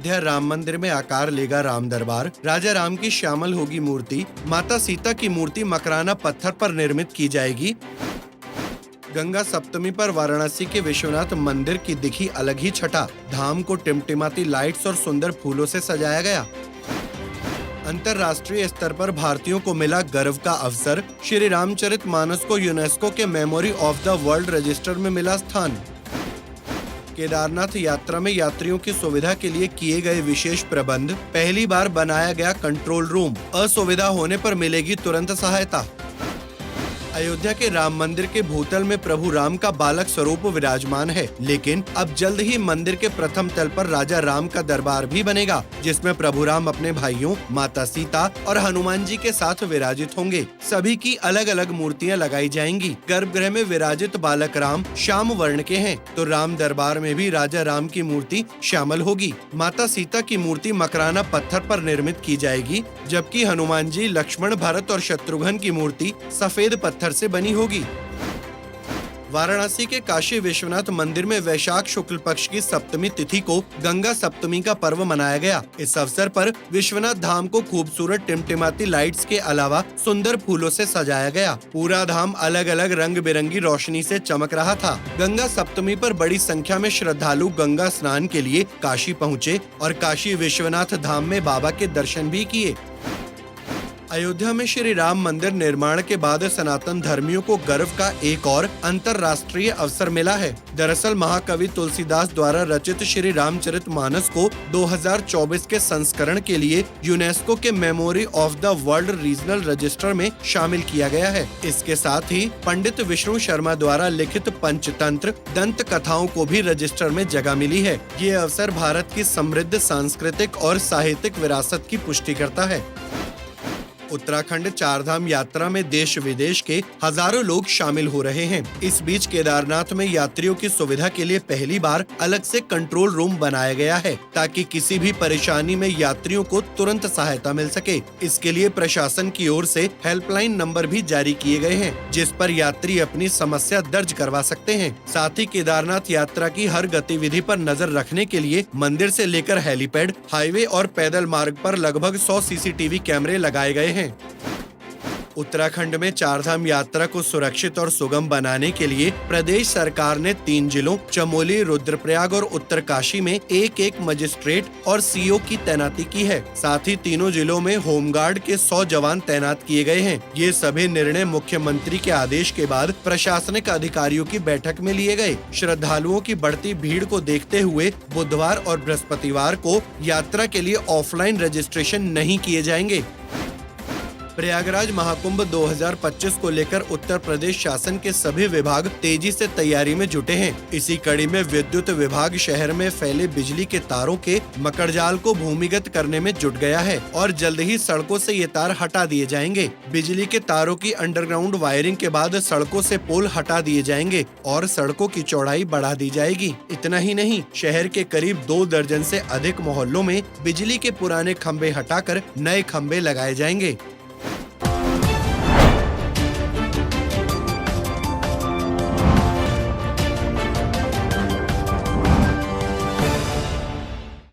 अयोध्या राम मंदिर में आकार लेगा राम दरबार, राजा राम की श्यामल होगी मूर्ति, माता सीता की मूर्ति मकराना पत्थर पर निर्मित की जाएगी। गंगा सप्तमी पर वाराणसी के विश्वनाथ मंदिर की दिखी अलग ही छटा, धाम को टिमटिमाती लाइट्स और सुंदर फूलों से सजाया गया। अंतर्राष्ट्रीय स्तर पर भारतीयों को मिला गर्व का अवसर, श्री रामचरितमानस को यूनेस्को के memory of the world register में मिला स्थान। केदारनाथ यात्रा में यात्रियों की सुविधा के लिए किए गए विशेष प्रबंध, पहली बार बनाया गया कंट्रोल रूम, असुविधा होने पर मिलेगी तुरंत सहायता। अयोध्या के राम मंदिर के भूतल में प्रभु राम का बालक स्वरूप विराजमान है, लेकिन अब जल्द ही मंदिर के प्रथम तल पर राजा राम का दरबार भी बनेगा, जिसमें प्रभु राम अपने भाइयों, माता सीता और हनुमान जी के साथ विराजित होंगे। सभी की अलग अलग मूर्तियां लगाई जाएंगी। गर्भगृह में विराजित बालक राम श्याम वर्ण के हैं, तो राम दरबार में भी राजा राम की मूर्ति श्यामल होगी। माता सीता की मूर्ति मकराना पत्थर पर निर्मित की जाएगी, जबकि हनुमान जी, लक्ष्मण, भरत और शत्रुघ्न की मूर्ति सफेद पत्थर से बनी होगी। वाराणसी के काशी विश्वनाथ मंदिर में वैशाख शुक्ल पक्ष की सप्तमी तिथि को गंगा सप्तमी का पर्व मनाया गया। इस अवसर पर विश्वनाथ धाम को खूबसूरत टिमटिमाती लाइट्स के अलावा सुंदर फूलों से सजाया गया। पूरा धाम अलग अलग रंग बिरंगी रोशनी से चमक रहा था। गंगा सप्तमी पर बड़ी संख्या में श्रद्धालु गंगा स्नान के लिए काशी पहुँचे और काशी विश्वनाथ धाम में बाबा के दर्शन भी किए। अयोध्या में श्री राम मंदिर निर्माण के बाद सनातन धर्मियों को गर्व का एक और अंतर्राष्ट्रीय अवसर मिला है। दरअसल महाकवि तुलसीदास द्वारा रचित श्री रामचरितमानस को 2024 के संस्करण के लिए यूनेस्को के memory of the world regional register में शामिल किया गया है। इसके साथ ही पंडित विष्णु शर्मा द्वारा लिखित पंचतंत्र दंत कथाओं को भी रजिस्टर में जगह मिली है। ये अवसर भारत की समृद्ध सांस्कृतिक और साहित्यिक विरासत की पुष्टि करता है। उत्तराखंड चारधाम यात्रा में देश विदेश के हजारों लोग शामिल हो रहे हैं। इस बीच केदारनाथ में यात्रियों की सुविधा के लिए पहली बार अलग से कंट्रोल रूम बनाया गया है, ताकि किसी भी परेशानी में यात्रियों को तुरंत सहायता मिल सके। इसके लिए प्रशासन की ओर से हेल्पलाइन नंबर भी जारी किए गए हैं, जिस पर यात्री अपनी समस्या दर्ज करवा सकते हैं। साथ ही केदारनाथ यात्रा की हर गतिविधि पर नजर रखने के लिए मंदिर से लेकर हेलीपैड, हाईवे और पैदल मार्ग पर लगभग 100 CCTV कैमरे लगाए गए हैं। उत्तराखंड में चारधाम यात्रा को सुरक्षित और सुगम बनाने के लिए प्रदेश सरकार ने 3 जिलों चमोली, रुद्रप्रयाग और उत्तरकाशी में एक मजिस्ट्रेट और CO की तैनाती की है। साथ ही तीनों जिलों में होमगार्ड के 100 जवान तैनात किए गए हैं। ये सभी निर्णय मुख्यमंत्री के आदेश के बाद प्रशासनिक अधिकारियों की बैठक में लिए गए। श्रद्धालुओं की बढ़ती भीड़ को देखते हुए बुधवार और बृहस्पतिवार को यात्रा के लिए ऑफलाइन रजिस्ट्रेशन नहीं किए जाएंगे। प्रयागराज महाकुंभ 2025 को लेकर उत्तर प्रदेश शासन के सभी विभाग तेजी से तैयारी में जुटे हैं। इसी कड़ी में विद्युत विभाग शहर में फैले बिजली के तारों के मकड़जाल को भूमिगत करने में जुट गया है और जल्द ही सड़कों से ये तार हटा दिए जाएंगे। बिजली के तारों की अंडरग्राउंड वायरिंग के बाद सड़कों से पोल हटा दिए जाएंगे और सड़कों की चौड़ाई बढ़ा दी जाएगी। इतना ही नहीं, शहर के करीब 2 दर्जन से अधिक मोहल्लों में बिजली के पुराने खंभे हटाकर नए खंभे लगाए जाएंगे।